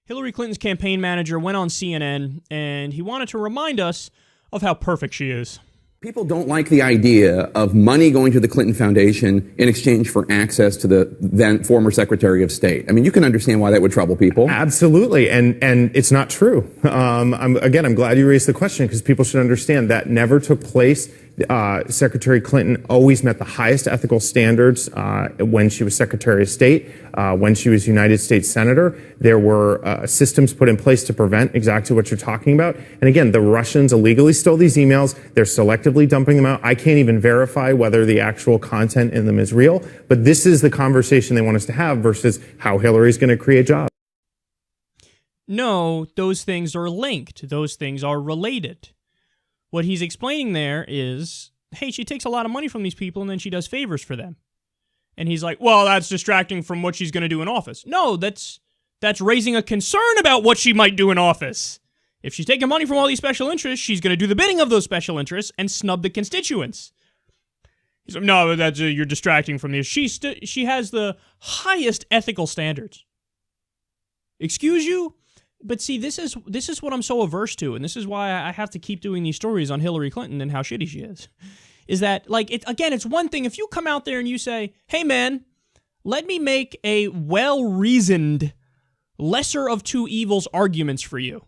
Hillary Clinton's campaign manager went on CNN, and he wanted to remind us of how perfect she is. People don't like the idea of money going to the Clinton Foundation in exchange for access to the then former Secretary of State. I mean, you can understand why that would trouble people. Absolutely, and it's not true. I'm glad you raised the question, because people should understand that never took place. Secretary Clinton always met the highest ethical standards when she was Secretary of State, when she was United States Senator. There were systems put in place to prevent exactly what you're talking about. And again, the Russians illegally stole these emails. They're selectively dumping them out. I can't even verify whether the actual content in them is real. But this is the conversation they want us to have versus how Hillary's going to create jobs. No, those things are linked. Those things are related. What he's explaining there is, hey, she takes a lot of money from these people and then she does favors for them. And he's like, well, that's distracting from what she's going to do in office. No, that's raising a concern about what she might do in office. If she's taking money from all these special interests, she's going to do the bidding of those special interests and snub the constituents. He's like, no, that's you're distracting from this. She has the highest ethical standards. Excuse you? But see, this is what I'm so averse to, and this is why I have to keep doing these stories on Hillary Clinton and how shitty she is that, like, it's one thing if you come out there and you say, hey, man, let me make a well-reasoned, lesser of two evils arguments for you,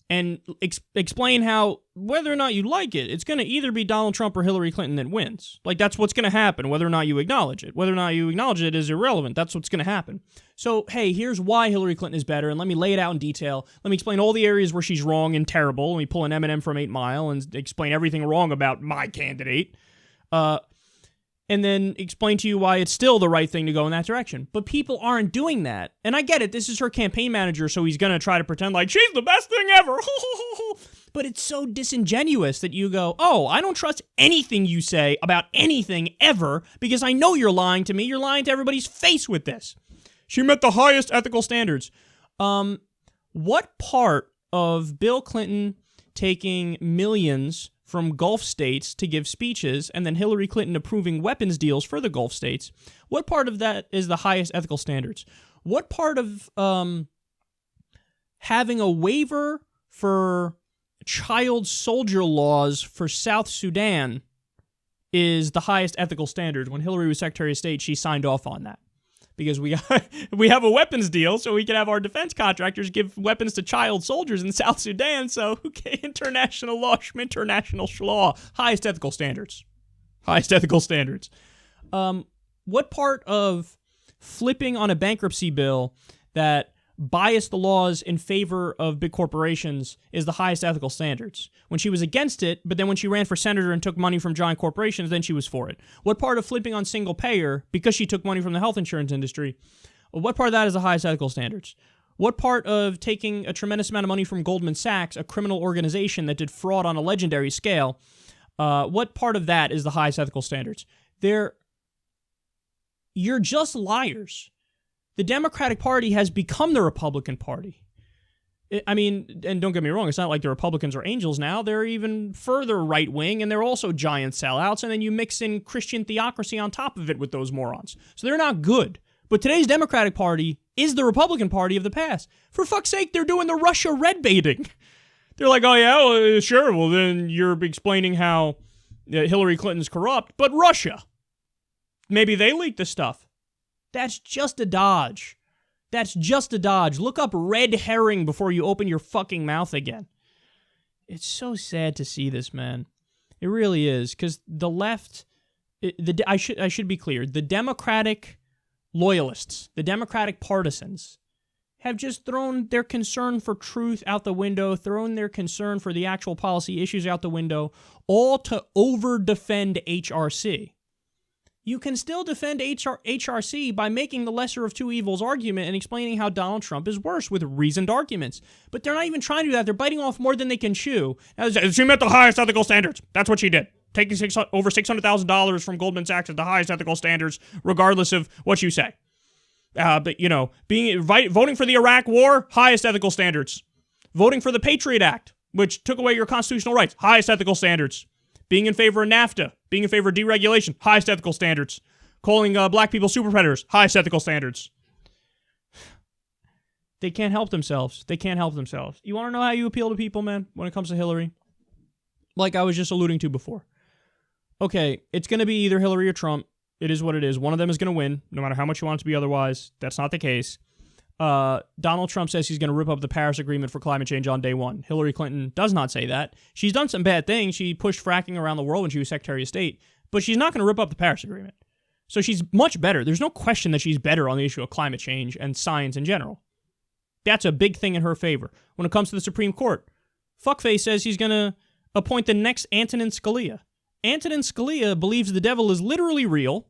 and explain how, whether or not you like it, it's going to either be Donald Trump or Hillary Clinton that wins. Like, that's what's going to happen, whether or not you acknowledge it. Whether or not you acknowledge it is irrelevant. That's what's going to happen. So, hey, here's why Hillary Clinton is better, and let me lay it out in detail. Let me explain all the areas where she's wrong and terrible. Let me pull an Eminem from 8 Mile and explain everything wrong about my candidate. And then explain to you why it's still the right thing to go in that direction. But people aren't doing that. And I get it. This is her campaign manager, so he's going to try to pretend like she's the best thing ever. But it's so disingenuous that you go, oh, I don't trust anything you say about anything ever because I know you're lying to me. You're lying to everybody's face with this. She met the highest ethical standards. What part of Bill Clinton taking millions from Gulf states to give speeches, and then Hillary Clinton approving weapons deals for the Gulf states, what part of that is the highest ethical standards? What part of having a waiver for child soldier laws for South Sudan is the highest ethical standards? When Hillary was Secretary of State, she signed off on that. Because we have a weapons deal, so we can have our defense contractors give weapons to child soldiers in South Sudan. So, okay, international law, highest ethical standards. Highest ethical standards. What part of flipping on a bankruptcy bill that biased the laws in favor of big corporations is the highest ethical standards? When she was against it, but then when she ran for senator and took money from giant corporations, then she was for it. What part of flipping on single payer, because she took money from the health insurance industry, what part of that is the highest ethical standards? What part of taking a tremendous amount of money from Goldman Sachs, a criminal organization that did fraud on a legendary scale, what part of that is the highest ethical standards? You're just liars. The Democratic Party has become the Republican Party. I mean, and don't get me wrong, it's not like the Republicans are angels now. They're even further right-wing, and they're also giant sellouts, and then you mix in Christian theocracy on top of it with those morons. So they're not good. But today's Democratic Party is the Republican Party of the past. For fuck's sake, they're doing the Russia red baiting. They're like, oh yeah, well, sure, well then you're explaining how Hillary Clinton's corrupt, but Russia, maybe they leaked the stuff. That's just a dodge. That's just a dodge. Look up red herring before you open your fucking mouth again. It's so sad to see this, man. It really is, because the left, I should be clear, the Democratic loyalists, the Democratic partisans, have just thrown their concern for truth out the window, thrown their concern for the actual policy issues out the window, all to over-defend HRC. You can still defend HRC by making the lesser of two evils argument and explaining how Donald Trump is worse with reasoned arguments. But they're not even trying to do that. They're biting off more than they can chew. She met the highest ethical standards. That's what she did. Taking over $600,000 from Goldman Sachs at the highest ethical standards, regardless of what you say. But, you know, voting for the Iraq War, highest ethical standards. Voting for the Patriot Act, which took away your constitutional rights, highest ethical standards. Being in favor of NAFTA, being in favor of deregulation, highest ethical standards. Calling black people super predators, highest ethical standards. They can't help themselves. They can't help themselves. You want to know how you appeal to people, man, when it comes to Hillary? Like I was just alluding to before. Okay, it's going to be either Hillary or Trump. It is what it is. One of them is going to win, no matter how much you want it to be otherwise. That's not the case. Donald Trump says he's going to rip up the Paris Agreement for climate change on day one. Hillary Clinton does not say that. She's done some bad things. She pushed fracking around the world when she was Secretary of State, but she's not going to rip up the Paris Agreement. So she's much better. There's no question that she's better on the issue of climate change and science in general. That's a big thing in her favor. When it comes to the Supreme Court, fuckface says he's going to appoint the next Antonin Scalia. Antonin Scalia believes the devil is literally real.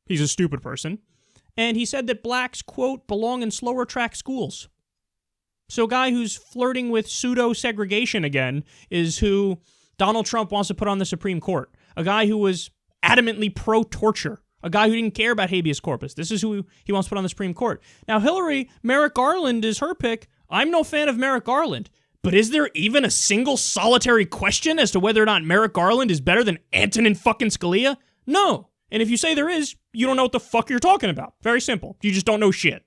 He's a stupid person. And he said that blacks, quote, belong in slower track schools. So a guy who's flirting with pseudo-segregation again is who Donald Trump wants to put on the Supreme Court. A guy who was adamantly pro-torture. A guy who didn't care about habeas corpus. This is who he wants to put on the Supreme Court. Now, Hillary, Merrick Garland is her pick. I'm no fan of Merrick Garland. But is there even a single solitary question as to whether or not Merrick Garland is better than Antonin fucking Scalia? No. And if you say there is, you don't know what the fuck you're talking about. Very simple. You just don't know shit.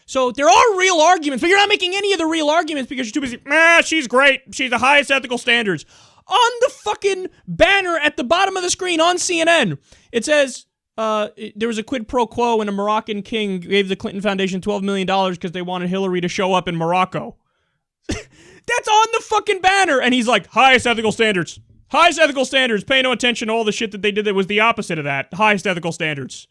So there are real arguments, but you're not making any of the real arguments because you're too busy. She's great. She's the highest ethical standards. On the fucking banner at the bottom of the screen on CNN, it says there was a quid pro quo and a Moroccan king gave the Clinton Foundation $12 million because they wanted Hillary to show up in Morocco. That's on the fucking banner. And he's like, highest ethical standards. Highest ethical standards. Pay no attention to all the shit that they did that was the opposite of that. Highest ethical standards.